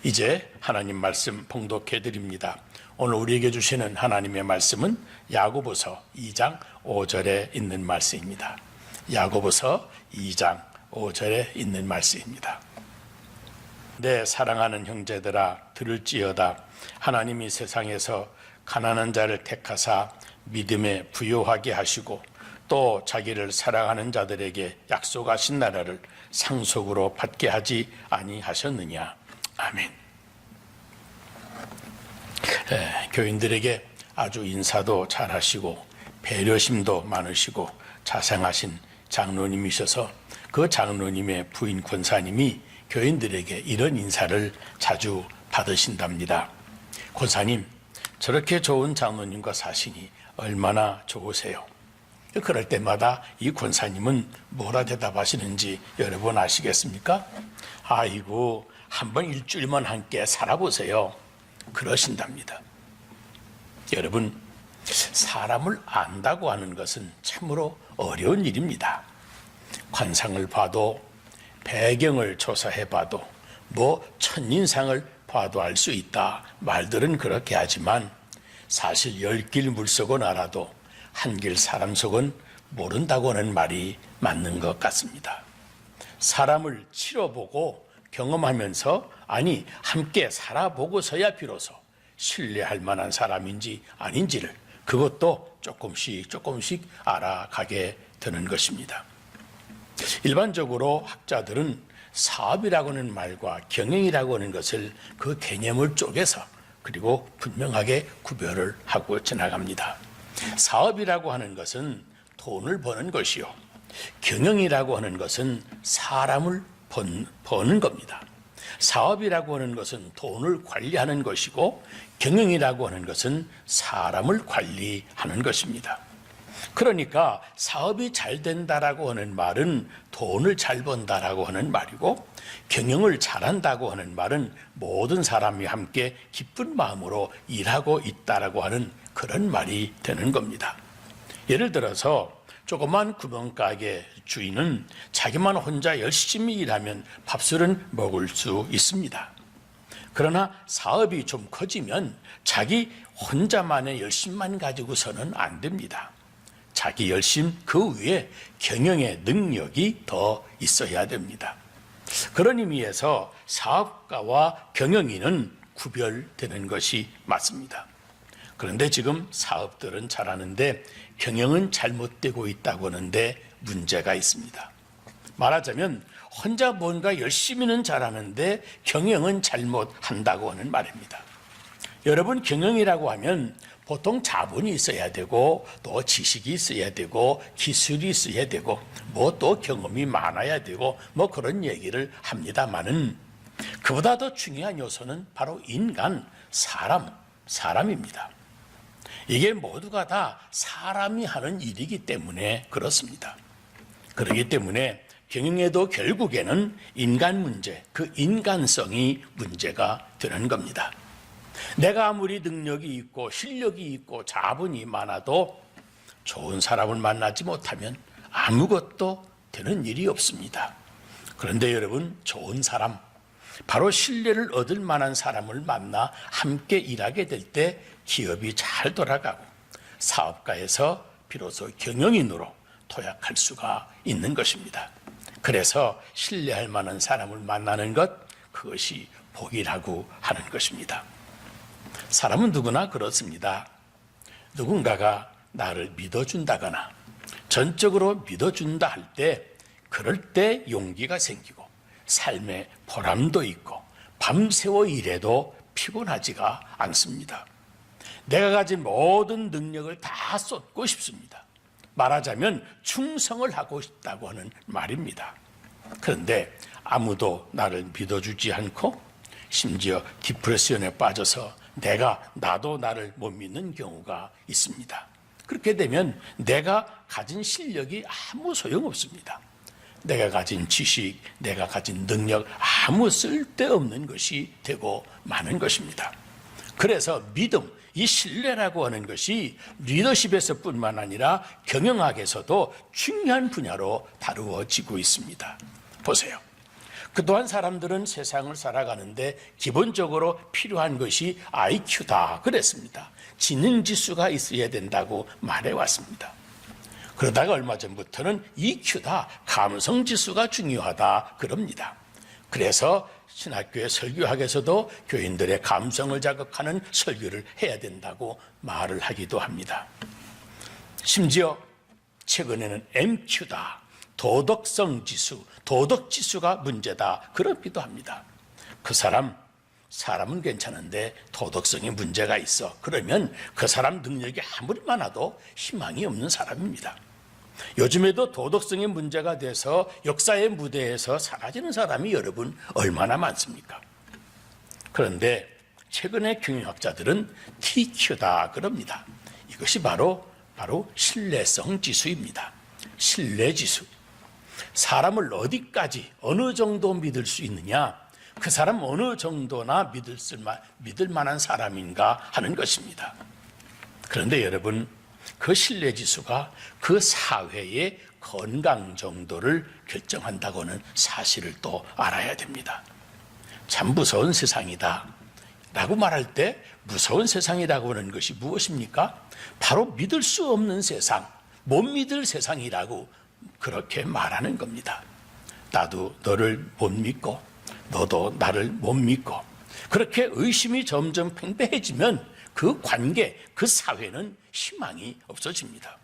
이제 하나님 말씀 봉독해 드립니다. 오늘 우리에게 주시는 하나님의 말씀은 야고보서 2장 5절에 있는 말씀입니다. 야고보서 2장 5절에 있는 말씀입니다. 내 사랑하는 형제들아 들을지어다. 하나님이 세상에서 가난한 자를 택하사 믿음에 부요하게 하시고 또 자기를 사랑하는 자들에게 약속하신 나라를 상속으로 받게 하지 아니하셨느냐. 아멘. 교인들에게 아주 인사도 잘하시고 배려심도 많으시고 자상하신 장로님이셔서 그 장로님의 부인 권사님이 교인들에게 이런 인사를 자주 받으신답니다. 권사님, 저렇게 좋은 장로님과 사시니 얼마나 좋으세요. 그럴 때마다 이 권사님은 뭐라 대답하시는지 여러분 아시겠습니까? 아이고, 한번 일주일만 함께 살아보세요. 그러신답니다. 여러분, 사람을 안다고 하는 것은 참으로 어려운 일입니다. 관상을 봐도 배경을 조사해 봐도 첫인상을 봐도 알 수 있다. 말들은 그렇게 하지만 사실 10길 물속은 알아도 한길 사람 속은 모른다고 하는 말이 맞는 것 같습니다. 사람을 치러보고 경험하면서 함께 살아보고서야 비로소 신뢰할 만한 사람인지 아닌지를 그것도 조금씩 알아가게 되는 것입니다. 일반적으로 학자들은 사업이라고 하는 말과 경영이라고 하는 것을 그 개념을 쪼개서 그리고 분명하게 구별을 하고 지나갑니다. 사업이라고 하는 것은 돈을 버는 것이요, 경영이라고 하는 것은 사람을 버는 겁니다. 사업이라고 하는 것은 돈을 관리하는 것이고 경영이라고 하는 것은 사람을 관리하는 것입니다. 그러니까 사업이 잘 된다라고 하는 말은 돈을 잘 번다라고 하는 말이고, 경영을 잘한다고 하는 말은 모든 사람이 함께 기쁜 마음으로 일하고 있다라고 하는 그런 말이 되는 겁니다. 예를 들어서 조그만 구멍가게 주인은 자기만 혼자 열심히 일하면 밥술은 먹을 수 있습니다. 그러나 사업이 좀 커지면 자기 혼자만의 열심만 가지고서는 안 됩니다. 자기 열심 그 위에 경영의 능력이 더 있어야 됩니다. 그런 의미에서 사업가와 경영인은 구별되는 것이 맞습니다. 그런데 지금 사업들은 잘하는데 경영은 잘못되고 있다고 하는데 문제가 있습니다. 말하자면 혼자 뭔가 열심히는 잘하는데 경영은 잘못한다고 하는 말입니다. 여러분, 경영이라고 하면 보통 자본이 있어야 되고 또 지식이 있어야 되고 기술이 있어야 되고 또 경험이 많아야 되고 그런 얘기를 합니다만은 그보다 더 중요한 요소는 바로 인간, 사람입니다. 이게 모두가 다 사람이 하는 일이기 때문에 그렇습니다. 그렇기 때문에 경영에도 결국에는 인간 문제, 그 인간성이 문제가 되는 겁니다. 내가 아무리 능력이 있고 실력이 있고 자본이 많아도 좋은 사람을 만나지 못하면 아무것도 되는 일이 없습니다. 그런데 여러분, 좋은 사람, 바로 신뢰를 얻을 만한 사람을 만나 함께 일하게 될 때 기업이 잘 돌아가고 사업가에서 비로소 경영인으로 도약할 수가 있는 것입니다. 그래서 신뢰할 만한 사람을 만나는 것, 그것이 복이라고 하는 것입니다. 사람은 누구나 그렇습니다. 누군가가 나를 믿어준다거나 전적으로 믿어준다 할 때, 그럴 때 용기가 생기고 삶의 보람도 있고 밤새워 일해도 피곤하지가 않습니다. 내가 가진 모든 능력을 다 쏟고 싶습니다. 말하자면 충성을 하고 싶다고 하는 말입니다. 그런데 아무도 나를 믿어주지 않고 심지어 디프레션에 빠져서 나도 나를 못 믿는 경우가 있습니다. 그렇게 되면 내가 가진 실력이 아무 소용없습니다. 내가 가진 지식, 내가 가진 능력, 아무 쓸데없는 것이 되고 마는 것입니다. 그래서 믿음, 이 신뢰라고 하는 것이 리더십에서 뿐만 아니라 경영학에서도 중요한 분야로 다루어지고 있습니다. 보세요. 그동안 사람들은 세상을 살아가는데 기본적으로 필요한 것이 IQ다 그랬습니다. 지능지수가 있어야 된다고 말해왔습니다. 그러다가 얼마 전부터는 EQ다, 감성지수가 중요하다 그럽니다. 그래서 신학교의 설교학에서도 교인들의 감성을 자극하는 설교를 해야 된다고 말을 하기도 합니다. 심지어 최근에는 MQ다, 도덕성 지수, 도덕 지수가 문제다 그러기도 합니다. 그 사람은 괜찮은데 도덕성에 문제가 있어. 그러면 그 사람 능력이 아무리 많아도 희망이 없는 사람입니다. 요즘에도 도덕성에 문제가 돼서 역사의 무대에서 사라지는 사람이 여러분 얼마나 많습니까? 그런데 최근에 경영학자들은 TQ다 그럽니다. 이것이 바로 신뢰성 지수입니다. 신뢰 지수. 사람을 어디까지 어느 정도 믿을 수 있느냐, 그 사람 어느 정도나 믿을 만한 사람인가 하는 것입니다. 그런데 여러분, 그 신뢰지수가 그 사회의 건강 정도를 결정한다고는 사실을 또 알아야 됩니다. 참 무서운 세상이다 라고 말할 때 무서운 세상이라고 하는 것이 무엇입니까? 바로 믿을 수 없는 세상, 못 믿을 세상이라고 그렇게 말하는 겁니다. 나도 너를 못 믿고 너도 나를 못 믿고 그렇게 의심이 점점 팽배해지면 그 관계, 그 사회는 희망이 없어집니다.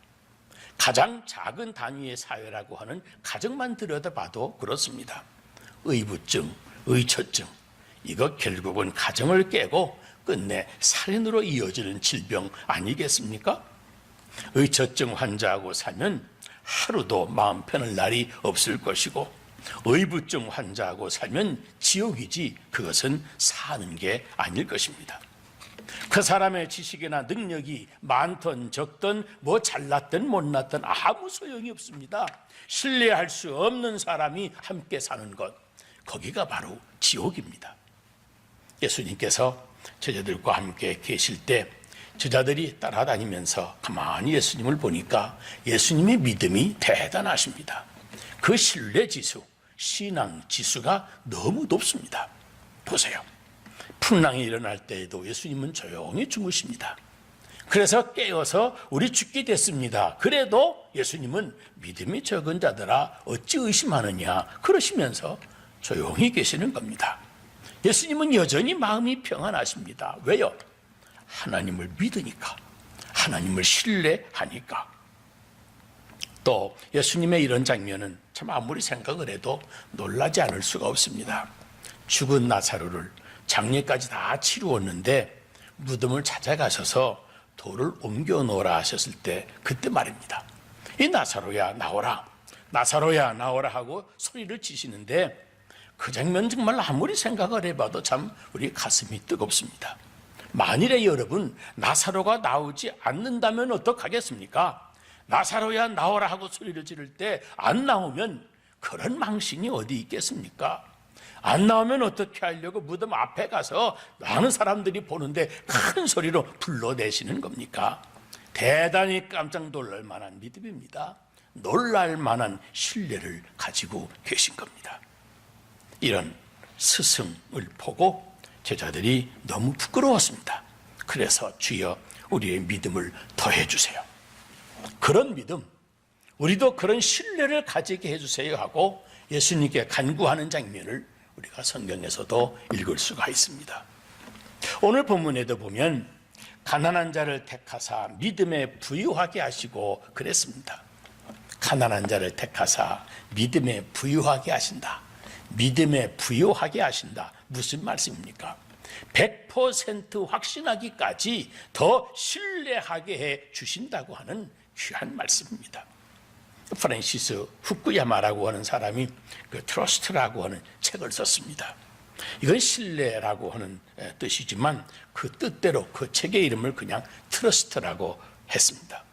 가장 작은 단위의 사회라고 하는 가정만 들여다봐도 그렇습니다. 의부증, 의처증, 이거 결국은 가정을 깨고 끝내 살인으로 이어지는 질병 아니겠습니까? 의처증 환자하고 살면 하루도 마음 편할 날이 없을 것이고, 의부증 환자하고 살면 지옥이지 그것은 사는 게 아닐 것입니다. 그 사람의 지식이나 능력이 많든 적든 뭐 잘났든 못났든 아무 소용이 없습니다. 신뢰할 수 없는 사람이 함께 사는 것, 거기가 바로 지옥입니다. 예수님께서 제자들과 함께 계실 때 제자들이 따라다니면서 가만히 예수님을 보니까 예수님의 믿음이 대단하십니다. 그 신뢰지수, 신앙지수가 너무 높습니다. 보세요. 풍랑이 일어날 때에도 예수님은 조용히 주무십니다. 그래서 깨어서 우리 죽게 됐습니다. 그래도 예수님은 믿음이 적은 자들아 어찌 의심하느냐 그러시면서 조용히 계시는 겁니다. 예수님은 여전히 마음이 평안하십니다. 왜요? 하나님을 믿으니까, 하나님을 신뢰하니까. 또 예수님의 이런 장면은 참 아무리 생각을 해도 놀라지 않을 수가 없습니다. 죽은 나사로를 장례까지 다 치루었는데 무덤을 찾아가셔서 돌을 옮겨 놓으라 하셨을 때 그때 말입니다. 이 나사로야 나오라, 나사로야 나오라 하고 소리를 치시는데 그 장면 정말 아무리 생각을 해봐도 참 우리 가슴이 뜨겁습니다. 만일에 여러분 나사로가 나오지 않는다면 어떡하겠습니까? 나사로야 나오라 하고 소리를 지를 때 안 나오면 그런 망신이 어디 있겠습니까? 안 나오면 어떻게 하려고 무덤 앞에 가서 많은 사람들이 보는데 큰 소리로 불러내시는 겁니까? 대단히 깜짝 놀랄 만한 믿음입니다. 놀랄 만한 신뢰를 가지고 계신 겁니다. 이런 스승을 보고 제자들이 너무 부끄러웠습니다. 그래서 주여 우리의 믿음을 더해 주세요. 그런 믿음, 우리도 그런 신뢰를 가지게 해주세요 하고 예수님께 간구하는 장면을 우리가 성경에서도 읽을 수가 있습니다. 오늘 본문에도 보면 가난한 자를 택하사 믿음에 부유하게 하시고 그랬습니다. 가난한 자를 택하사 믿음에 부유하게 하신다. 믿음에 부유하게 하신다. 무슨 말씀입니까? 100% 확신하기까지 더 신뢰하게 해 주신다고 하는 귀한 말씀입니다. 프란시스 후쿠야마라고 하는 사람이 그 트러스트라고 하는 책을 썼습니다. 이건 신뢰라고 하는 뜻이지만 그 뜻대로 그 책의 이름을 그냥 트러스트라고 했습니다.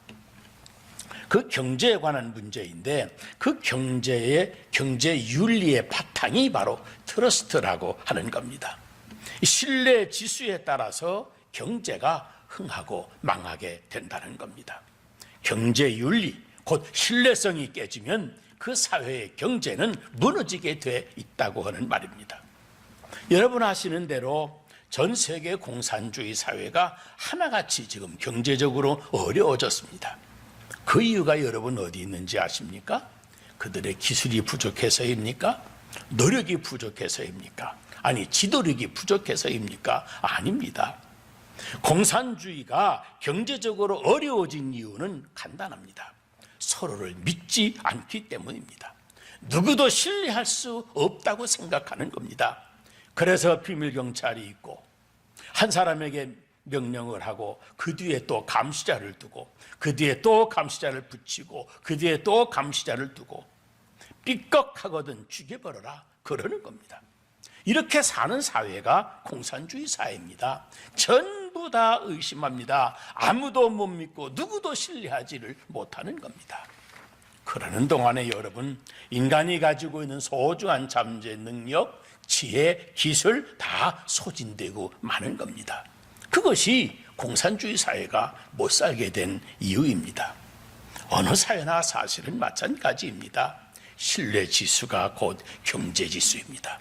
그 경제에 관한 문제인데 그 경제 윤리의 바탕이 바로 트러스트라고 하는 겁니다. 신뢰 지수에 따라서 경제가 흥하고 망하게 된다는 겁니다. 경제 윤리, 곧 신뢰성이 깨지면 그 사회의 경제는 무너지게 돼 있다고 하는 말입니다. 여러분 아시는 대로 전 세계 공산주의 사회가 하나같이 지금 경제적으로 어려워졌습니다. 그 이유가 여러분 어디 있는지 아십니까? 그들의 기술이 부족해서입니까? 노력이 부족해서입니까? 아니, 지도력이 부족해서입니까? 아닙니다. 공산주의가 경제적으로 어려워진 이유는 간단합니다. 서로를 믿지 않기 때문입니다. 누구도 신뢰할 수 없다고 생각하는 겁니다. 그래서 비밀경찰이 있고 한 사람에게 명령을 하고 그 뒤에 또 감시자를 두고 그 뒤에 또 감시자를 붙이고 그 뒤에 또 감시자를 두고 삐걱하거든 죽여버려라 그러는 겁니다. 이렇게 사는 사회가 공산주의 사회입니다. 전부 다 의심합니다. 아무도 못 믿고 누구도 신뢰하지를 못하는 겁니다. 그러는 동안에 여러분, 인간이 가지고 있는 소중한 잠재 능력, 지혜, 기술 다 소진되고 마는 겁니다. 그것이 공산주의 사회가 못 살게 된 이유입니다. 어느 사회나 사실은 마찬가지입니다. 신뢰 지수가 곧 경제 지수입니다.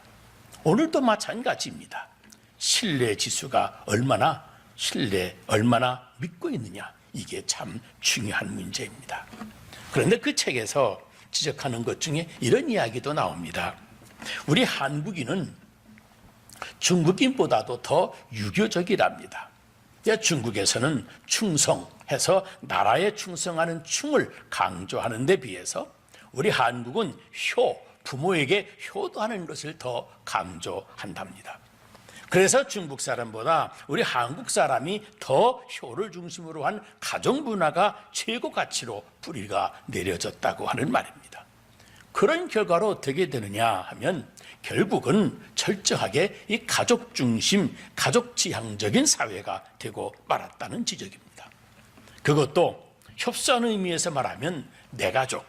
오늘도 마찬가지입니다. 신뢰 지수가 얼마나 믿고 있느냐, 이게 참 중요한 문제입니다. 그런데 그 책에서 지적하는 것 중에 이런 이야기도 나옵니다. 우리 한국인은 중국인보다도 더 유교적이랍니다. 중국에서는 충성해서 나라에 충성하는 충을 강조하는 데 비해서 우리 한국은 부모에게 효도하는 것을 더 강조한답니다. 그래서 중국 사람보다 우리 한국 사람이 더 효를 중심으로 한 가족 문화가 최고 가치로 뿌리가 내려졌다고 하는 말입니다. 그런 결과로 어떻게 되느냐 하면 결국은 철저하게 이 가족 중심, 가족 지향적인 사회가 되고 말았다는 지적입니다. 그것도 협소한 의미에서 말하면 내 가족,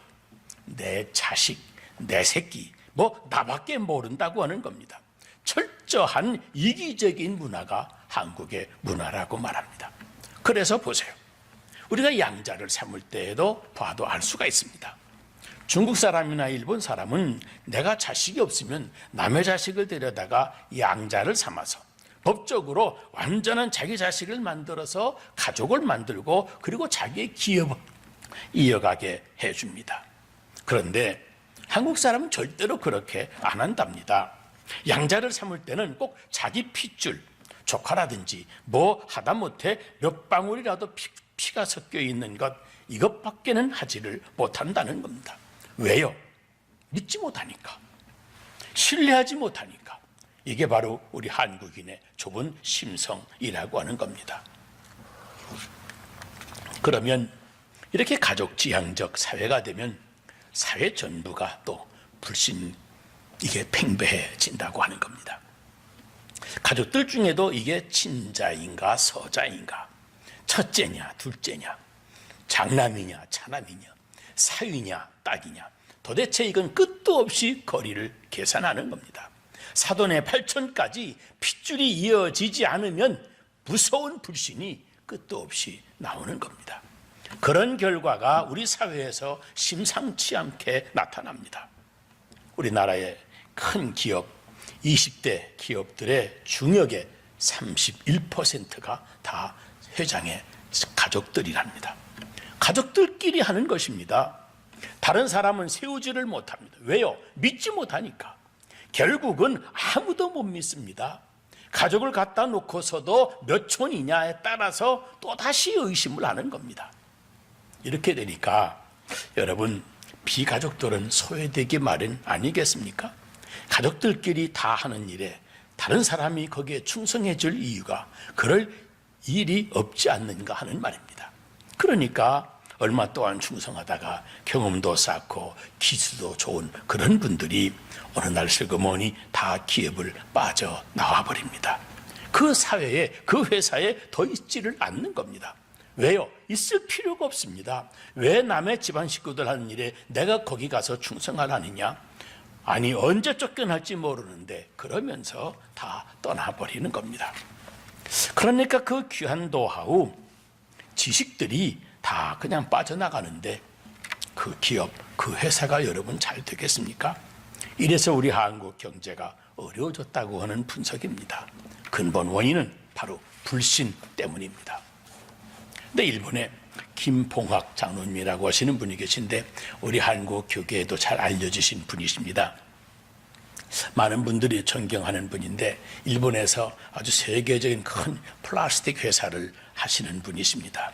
내 자식, 내 새끼, 나밖에 모른다고 하는 겁니다. 철저한 이기적인 문화가 한국의 문화라고 말합니다. 그래서 보세요. 우리가 양자를 삼을 때에도 봐도 알 수가 있습니다. 중국 사람이나 일본 사람은 내가 자식이 없으면 남의 자식을 데려다가 양자를 삼아서 법적으로 완전한 자기 자식을 만들어서 가족을 만들고 그리고 자기의 기업을 이어가게 해줍니다. 그런데 한국 사람은 절대로 그렇게 안 한답니다. 양자를 삼을 때는 꼭 자기 핏줄, 조카라든지 하다못해 몇 방울이라도 피가 섞여 있는 것, 이것밖에는 하지를 못한다는 겁니다. 왜요? 믿지 못하니까, 신뢰하지 못하니까. 이게 바로 우리 한국인의 좁은 심성이라고 하는 겁니다. 그러면 이렇게 가족 지향적 사회가 되면 사회 전부가 또 이게 팽배해진다고 하는 겁니다. 가족들 중에도 이게 친자인가 서자인가, 첫째냐 둘째냐, 장남이냐 차남이냐, 사위냐 딱이냐, 도대체 이건 끝도 없이 거리를 계산하는 겁니다. 사돈의 8촌까지 핏줄이 이어지지 않으면 무서운 불신이 끝도 없이 나오는 겁니다. 그런 결과가 우리 사회에서 심상치 않게 나타납니다. 우리나라의 큰 기업, 20대 기업들의 중역의 31%가 다 회장의 가족들이랍니다. 가족들끼리 하는 것입니다. 다른 사람은 세우지를 못합니다. 왜요? 믿지 못하니까. 결국은 아무도 못 믿습니다. 가족을 갖다 놓고서도 몇 촌이냐에 따라서 또다시 의심을 하는 겁니다. 이렇게 되니까 여러분, 비가족들은 소외되기 마련 아니겠습니까? 가족들끼리 다 하는 일에 다른 사람이 거기에 충성해 줄 이유가, 그럴 일이 없지 않는가 하는 말입니다. 그러니까 얼마 동안 충성하다가 경험도 쌓고 기술도 좋은 그런 분들이 어느 날 슬그머니 다 기업을 빠져나와 버립니다. 그 사회에, 그 회사에 더 있지를 않는 겁니다. 왜요? 있을 필요가 없습니다. 왜 남의 집안 식구들 하는 일에 내가 거기 가서 충성하라느냐? 아니, 언제 쫓겨날지 모르는데 그러면서 다 떠나버리는 겁니다. 그러니까 그 귀한 노하우, 지식들이 다 그냥 빠져나가는데 그 기업, 그 회사가 여러분 잘 되겠습니까? 이래서 우리 한국 경제가 어려워졌다고 하는 분석입니다. 근본 원인은 바로 불신 때문입니다. 근데 일본에 김봉학 장로님이라고 하시는 분이 계신데 우리 한국 교계에도 잘 알려지신 분이십니다. 많은 분들이 존경하는 분인데 일본에서 아주 세계적인 큰 플라스틱 회사를 하시는 분이십니다.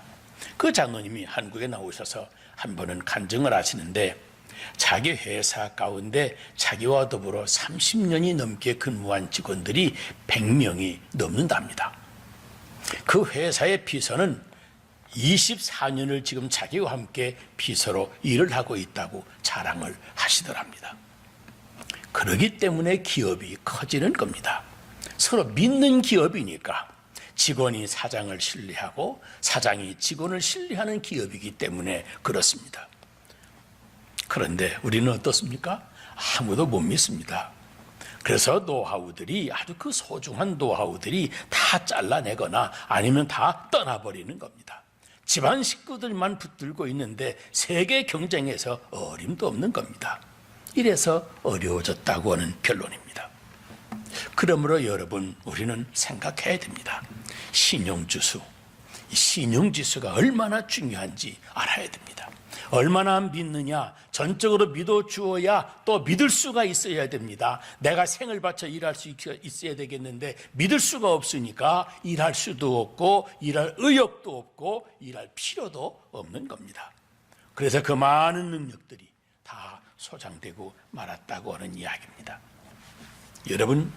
그 장로님이 한국에 나오셔서 한 번은 간증을 하시는데 자기 회사 가운데 자기와 더불어 30년이 넘게 근무한 직원들이 100명이 넘는답니다. 그 회사의 비서는 24년을 지금 자기와 함께 비서로 일을 하고 있다고 자랑을 하시더랍니다. 그러기 때문에 기업이 커지는 겁니다. 서로 믿는 기업이니까 직원이 사장을 신뢰하고 사장이 직원을 신뢰하는 기업이기 때문에 그렇습니다. 그런데 우리는 어떻습니까? 아무도 못 믿습니다. 그래서 노하우들이 아주 그 소중한 노하우들이 다 잘라내거나 아니면 다 떠나버리는 겁니다. 집안 식구들만 붙들고 있는데 세계 경쟁에서 어림도 없는 겁니다. 이래서 어려워졌다고 하는 결론입니다. 그러므로 여러분 우리는 생각해야 됩니다. 신용지수, 신용지수가 얼마나 중요한지 알아야 됩니다. 얼마나 믿느냐, 전적으로 믿어주어야 또 믿을 수가 있어야 됩니다. 내가 생을 바쳐 일할 수 있어야 되겠는데 믿을 수가 없으니까 일할 수도 없고 일할 의욕도 없고 일할 필요도 없는 겁니다. 그래서 그 많은 능력들이 다 소장되고 말았다고 하는 이야기입니다. 여러분,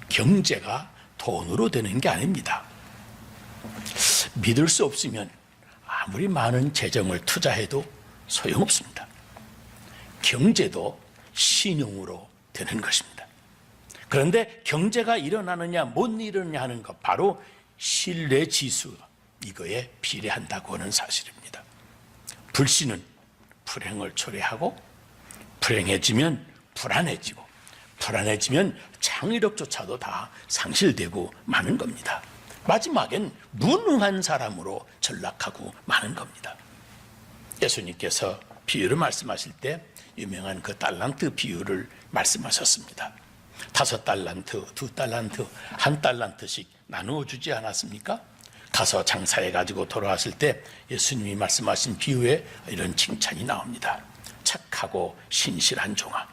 경제가 돈으로 되는 게 아닙니다. 믿을 수 없으면 아무리 많은 재정을 투자해도 소용없습니다. 경제도 신용으로 되는 것입니다. 그런데 경제가 일어나느냐 못 일어나느냐 하는 것 바로 신뢰지수 이거에 비례한다고 하는 사실입니다. 불신은 불행을 초래하고 불행해지면 불안해지고 불안해지면 창의력조차도 다 상실되고 마는 겁니다. 마지막엔 무능한 사람으로 전락하고 마는 겁니다. 예수님께서 비유를 말씀하실 때 유명한 그 달란트 비유를 말씀하셨습니다. 5달란트, 2달란트, 1달란트씩 나누어 주지 않았습니까? 가서 장사해 가지고 돌아왔을 때 예수님이 말씀하신 비유에 이런 칭찬이 나옵니다. 착하고 신실한 종아,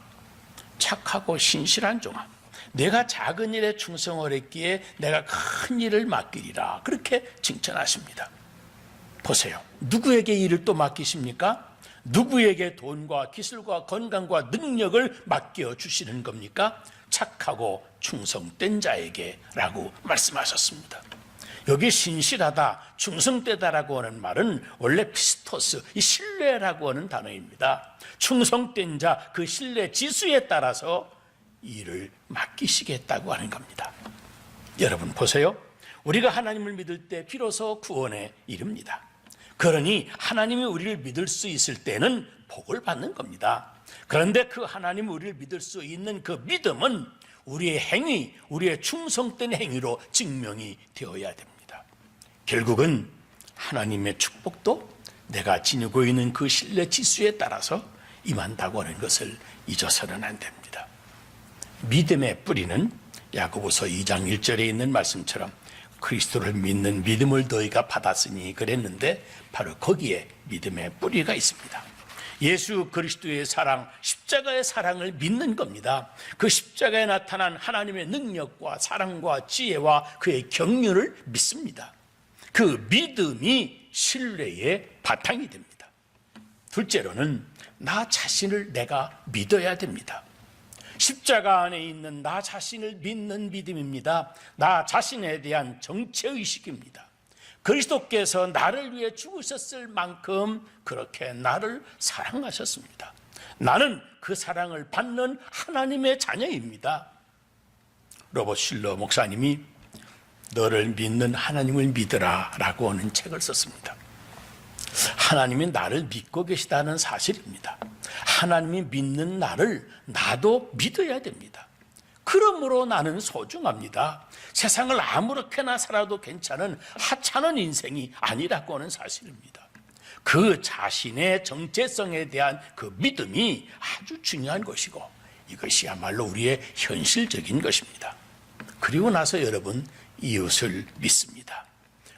착하고 신실한 종아, 내가 작은 일에 충성을 했기에 내가 큰 일을 맡기리라. 그렇게 칭찬하십니다. 보세요. 누구에게 일을 또 맡기십니까? 누구에게 돈과 기술과 건강과 능력을 맡겨주시는 겁니까? 착하고 충성된 자에게 라고 말씀하셨습니다. 여기 신실하다, 충성되다라고 하는 말은 원래 피스토스, 이 신뢰라고 하는 단어입니다. 충성된 자, 그 신뢰 지수에 따라서 일을 맡기시겠다고 하는 겁니다. 여러분 보세요. 우리가 하나님을 믿을 때 비로소 구원에 이릅니다. 그러니 하나님이 우리를 믿을 수 있을 때는 복을 받는 겁니다. 그런데 그 하나님이 우리를 믿을 수 있는 그 믿음은 우리의 행위, 우리의 충성된 행위로 증명이 되어야 됩니다. 결국은 하나님의 축복도 내가 지니고 있는 그 신뢰 지수에 따라서 임한다고 하는 것을 잊어서는 안 됩니다. 믿음의 뿌리는 야고보서 2장 1절에 있는 말씀처럼 그리스도를 믿는 믿음을 너희가 받았으니 그랬는데 바로 거기에 믿음의 뿌리가 있습니다. 예수 그리스도의 사랑, 십자가의 사랑을 믿는 겁니다. 그 십자가에 나타난 하나님의 능력과 사랑과 지혜와 그의 경륜을 믿습니다. 그 믿음이 신뢰의 바탕이 됩니다. 둘째로는 나 자신을 내가 믿어야 됩니다. 십자가 안에 있는 나 자신을 믿는 믿음입니다. 나 자신에 대한 정체의식입니다. 그리스도께서 나를 위해 죽으셨을 만큼 그렇게 나를 사랑하셨습니다. 나는 그 사랑을 받는 하나님의 자녀입니다. 로버트 실러 목사님이 너를 믿는 하나님을 믿으라 라고 하는 책을 썼습니다. 하나님이 나를 믿고 계시다는 사실입니다. 하나님이 믿는 나를 나도 믿어야 됩니다. 그러므로 나는 소중합니다. 세상을 아무렇게나 살아도 괜찮은 하찮은 인생이 아니라고 하는 사실입니다. 그 자신의 정체성에 대한 그 믿음이 아주 중요한 것이고 이것이야말로 우리의 현실적인 것입니다. 그리고 나서 여러분 이웃을 믿습니다.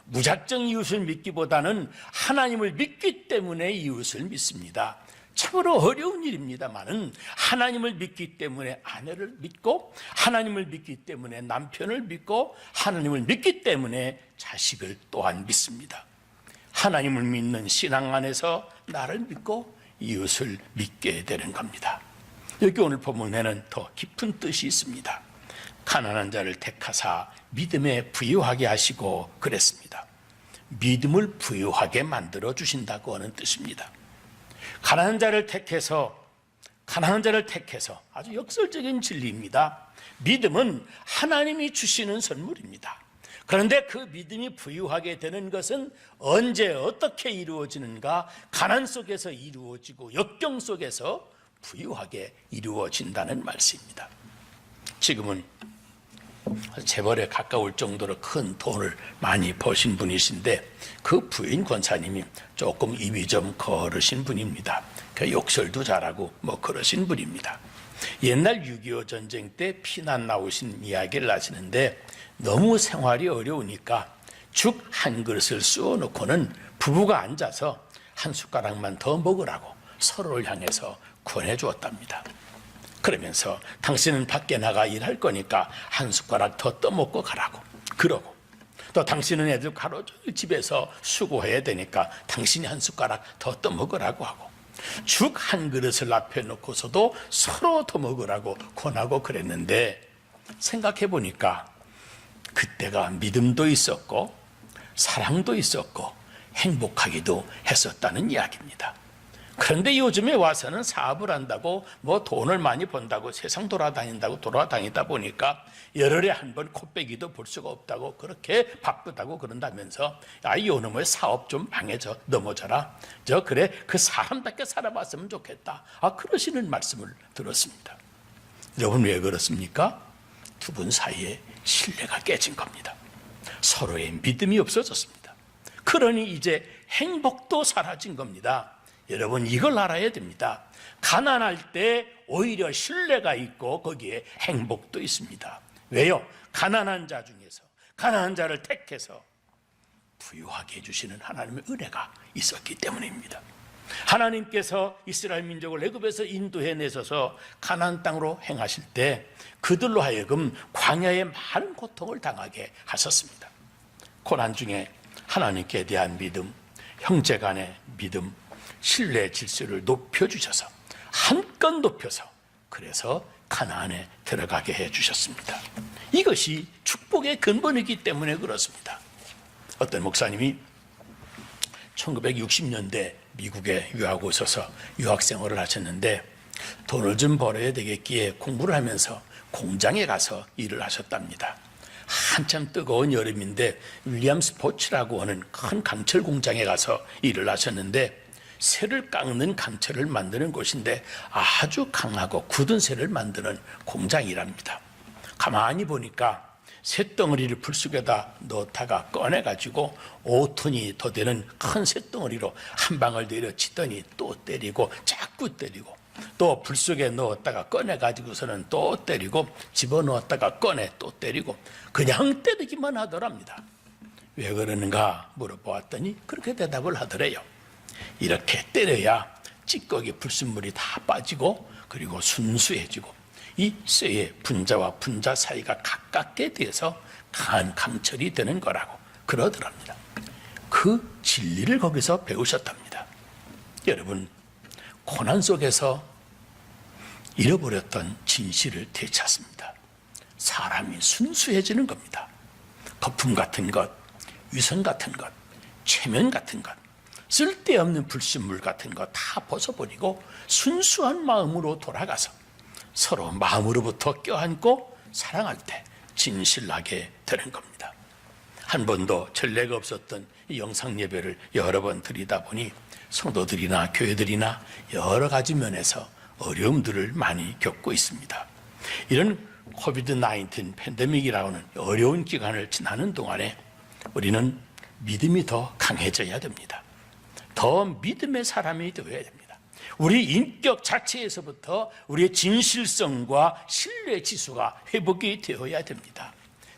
무작정 이웃을 믿기보다는 하나님을 믿기 때문에 이웃을 믿습니다. 참으로 어려운 일입니다만은 하나님을 믿기 때문에 아내를 믿고 하나님을 믿기 때문에 남편을 믿고 하나님을 믿기 때문에 자식을 또한 믿습니다. 하나님을 믿는 신앙 안에서 나를 믿고 이웃을 믿게 되는 겁니다. 여기 오늘 본문에는 더 깊은 뜻이 있습니다. 가난한 자를 택하사 믿음에 부유하게 하시고 그랬습니다. 믿음을 부유하게 만들어 주신다고 하는 뜻입니다. 가난한 자를 택해서 아주 역설적인 진리입니다. 믿음은 하나님이 주시는 선물입니다. 그런데 그 믿음이 부유하게 되는 것은 언제 어떻게 이루어지는가? 가난 속에서 이루어지고 역경 속에서 부유하게 이루어진다는 말씀입니다. 지금은 재벌에 가까울 정도로 큰 돈을 많이 버신 분이신데 그 부인 권사님이 조금 입이 좀 거르신 분입니다. 그 욕설도 잘하고 그러신 분입니다. 옛날 6.25 전쟁 때 피난 나오신 이야기를 하시는데 너무 생활이 어려우니까 죽 한 그릇을 쑤어 놓고는 부부가 앉아서 한 숟가락만 더 먹으라고 서로를 향해서 권해 주었답니다. 그러면서 당신은 밖에 나가 일할 거니까 한 숟가락 더 떠먹고 가라고 그러고 또 당신은 애들 하루 종일 집에서 수고해야 되니까 당신이 한 숟가락 더 떠먹으라고 하고 죽 한 그릇을 앞에 놓고서도 서로 더 먹으라고 권하고 그랬는데 생각해 보니까 그때가 믿음도 있었고 사랑도 있었고 행복하기도 했었다는 이야기입니다. 그런데 요즘에 와서는 사업을 한다고 돈을 많이 번다고 세상 돌아다니다 보니까 열흘에 한 번 코빼기도 볼 수가 없다고 그렇게 바쁘다고 그런다면서 요놈의 사업 좀 방해져 넘어져라. 그래 그 사람답게 살아봤으면 좋겠다. 그러시는 말씀을 들었습니다. 여러분 왜 그렇습니까? 두 분 사이에 신뢰가 깨진 겁니다. 서로의 믿음이 없어졌습니다. 그러니 이제 행복도 사라진 겁니다. 여러분 이걸 알아야 됩니다. 가난할 때 오히려 신뢰가 있고 거기에 행복도 있습니다. 왜요? 가난한 자 중에서 가난한 자를 택해서 부유하게 해주시는 하나님의 은혜가 있었기 때문입니다. 하나님께서 이스라엘 민족을 애굽에서 인도해내셔서 가나안 땅으로 행하실 때 그들로 하여금 광야에 많은 고통을 당하게 하셨습니다. 고난 중에 하나님께 대한 믿음, 형제 간의 믿음, 신뢰 질서를 높여주셔서 한껏 높여서 그래서 가나안에 들어가게 해주셨습니다. 이것이 축복의 근본이기 때문에 그렇습니다. 어떤 목사님이 1960년대 미국에 유학 오셔서 유학생활을 하셨는데 돈을 좀 벌어야 되겠기에 공부를 하면서 공장에 가서 일을 하셨답니다. 한참 뜨거운 여름인데 윌리엄스 포츠라고 하는 큰 강철 공장에 가서 일을 하셨는데 쇠를 깎는 강철을 만드는 곳인데 아주 강하고 굳은 쇠를 만드는 공장이랍니다. 가만히 보니까 쇳덩어리를 불 속에다 넣다가 꺼내가지고 5톤이 더 되는 큰 쇳덩어리로 한 방울 내려치더니 또 때리고 자꾸 때리고 또 불 속에 넣었다가 꺼내가지고서는 또 때리고 집어넣었다가 꺼내 또 때리고 그냥 때리기만 하더랍니다. 왜 그러는가 물어보았더니 그렇게 대답을 하더래요. 이렇게 때려야 찌꺼기 불순물이 다 빠지고 그리고 순수해지고 이 쇠의 분자와 분자 사이가 가깝게 돼서 강한 강철이 되는 거라고 그러더랍니다. 그 진리를 거기서 배우셨답니다. 여러분 고난 속에서 잃어버렸던 진실을 되찾습니다. 사람이 순수해지는 겁니다. 거품 같은 것, 위선 같은 것, 최면 같은 것, 쓸데없는 불순물 같은 거 다 벗어버리고 순수한 마음으로 돌아가서 서로 마음으로부터 껴안고 사랑할 때 진실하게 되는 겁니다. 한 번도 전례가 없었던 이 영상 예배를 여러 번 드리다 보니 성도들이나 교회들이나 여러 가지 면에서 어려움들을 많이 겪고 있습니다. 이런 코비드-19 팬데믹이라고 하는 어려운 기간을 지나는 동안에 우리는 믿음이 더 강해져야 됩니다. 더 믿음의 사람이 되어야 됩니다. 우리 인격 자체에서부터 우리의 진실성과 신뢰 지수가 회복이 되어야 됩니다.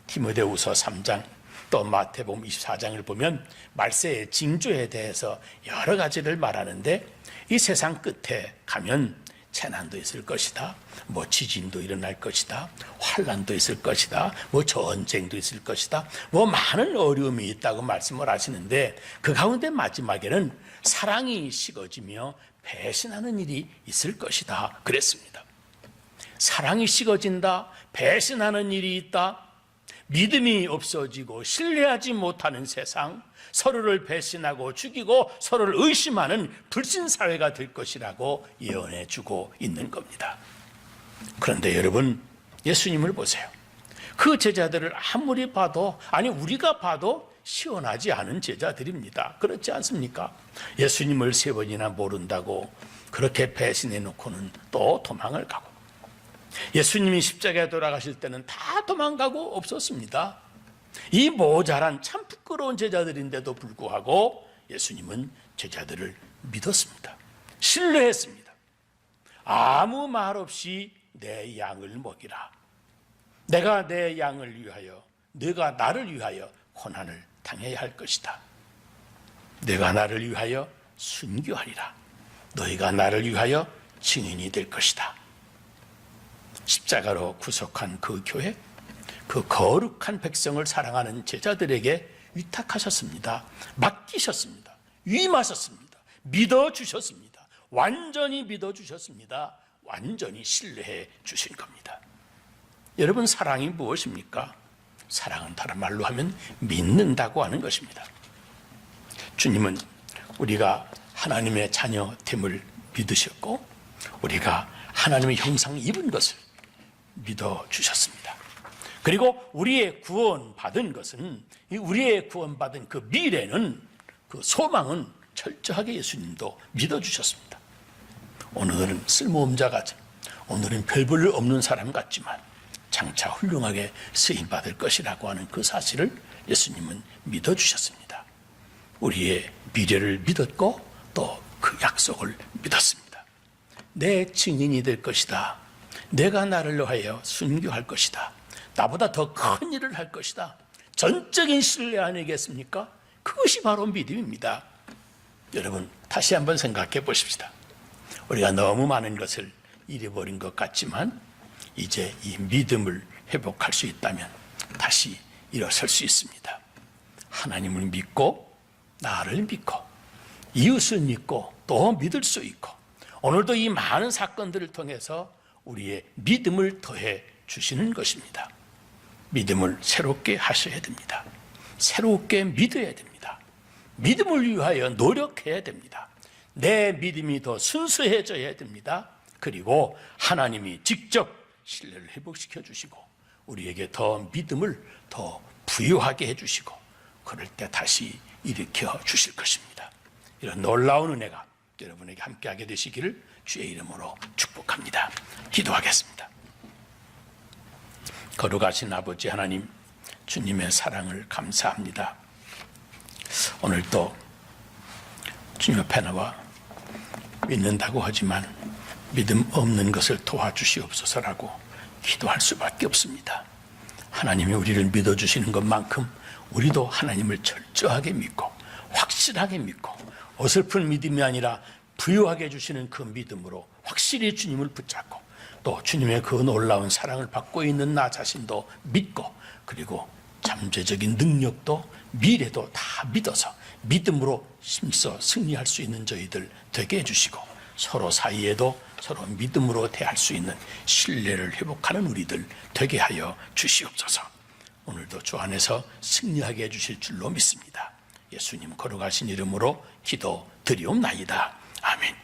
디모데후서 3장 또 마태복음 24장을 보면 말세의 징조에 대해서 여러 가지를 말하는데, 이 세상 끝에 가면 재난도 있을 것이다, 뭐 지진도 일어날 것이다, 환란도 있을 것이다, 뭐 전쟁도 있을 것이다, 뭐 많은 어려움이 있다고 말씀을 하시는데, 그 가운데 마지막에는 사랑이 식어지며 배신하는 일이 있을 것이다 그랬습니다. 사랑이 식어진다, 배신하는 일이 있다, 믿음이 없어지고 신뢰하지 못하는 세상, 서로를 배신하고 죽이고 서로를 의심하는 불신사회가 될 것이라고 예언해 주고 있는 겁니다. 그런데 여러분, 예수님을 보세요. 그 제자들을 아무리 봐도, 아니 우리가 봐도 시원하지 않은 제자들입니다. 그렇지 않습니까? 예수님을 3번이나 모른다고 그렇게 배신해 놓고는 또 도망을 가고, 예수님이 십자가에 돌아가실 때는 다 도망가고 없었습니다. 이 모자란 참 부끄러운 제자들인데도 불구하고 예수님은 제자들을 믿었습니다. 신뢰했습니다. 아무 말 없이 내 양을 먹이라. 내가 내 양을 위하여, 네가 나를 위하여 고난을 당해야 할 것이다. 내가 나를 위하여 순교하리라. 너희가 나를 위하여 증인이 될 것이다. 십자가로 구속한 그 교회, 그 거룩한 백성을 사랑하는 제자들에게 위탁하셨습니다. 맡기셨습니다. 위임하셨습니다. 믿어주셨습니다. 완전히 믿어주셨습니다. 완전히 신뢰해 주신 겁니다. 여러분, 사랑이 무엇입니까? 사랑은 다른 말로 하면 믿는다고 하는 것입니다. 주님은 우리가 하나님의 자녀됨을 믿으셨고, 우리가 하나님의 형상 입은 것을 믿어주셨습니다. 그리고 우리의 구원받은 것은, 우리의 구원받은 그 미래는, 그 소망은 철저하게 예수님도 믿어주셨습니다. 오늘은 쓸모없는 자 같은, 오늘은 별 볼 일 없는 사람 같지만 장차 훌륭하게 쓰임받을 것이라고 하는 그 사실을 예수님은 믿어주셨습니다. 우리의 미래를 믿었고 또 그 약속을 믿었습니다. 내 증인이 될 것이다. 내가 나를 위하여 순교할 것이다. 나보다 더 큰 일을 할 것이다. 전적인 신뢰 아니겠습니까? 그것이 바로 믿음입니다. 여러분, 다시 한번 생각해 보십시다. 우리가 너무 많은 것을 잃어버린 것 같지만 이제 이 믿음을 회복할 수 있다면 다시 일어설 수 있습니다. 하나님을 믿고, 나를 믿고, 이웃을 믿고 또 믿을 수 있고, 오늘도 이 많은 사건들을 통해서 우리의 믿음을 더해 주시는 것입니다. 믿음을 새롭게 하셔야 됩니다. 새롭게 믿어야 됩니다. 믿음을 위하여 노력해야 됩니다. 내 믿음이 더 순수해져야 됩니다. 그리고 하나님이 직접 신뢰를 회복시켜 주시고 우리에게 더 믿음을 더 부유하게 해주시고, 그럴 때 다시 일으켜 주실 것입니다. 이런 놀라운 은혜가 여러분에게 함께하게 되시기를 주의 이름으로 축복합니다. 기도하겠습니다. 거룩하신 아버지 하나님, 주님의 사랑을 감사합니다. 오늘도 주님 앞에 나와 믿는다고 하지만 믿음 없는 것을 도와주시옵소서라고 기도할 수밖에 없습니다. 하나님이 우리를 믿어주시는 것만큼 우리도 하나님을 철저하게 믿고 확실하게 믿고, 어설픈 믿음이 아니라 부유하게 해주시는 그 믿음으로 확실히 주님을 붙잡고, 또 주님의 그 놀라운 사랑을 받고 있는 나 자신도 믿고, 그리고 잠재적인 능력도 미래도 다 믿어서 믿음으로 힘써 승리할 수 있는 저희들 되게 해주시고, 서로 사이에도 서로 믿음으로 대할 수 있는 신뢰를 회복하는 우리들 되게 하여 주시옵소서. 오늘도 주 안에서 승리하게 해주실 줄로 믿습니다. 예수님 거룩하신 이름으로 기도 드리옵나이다. 아멘.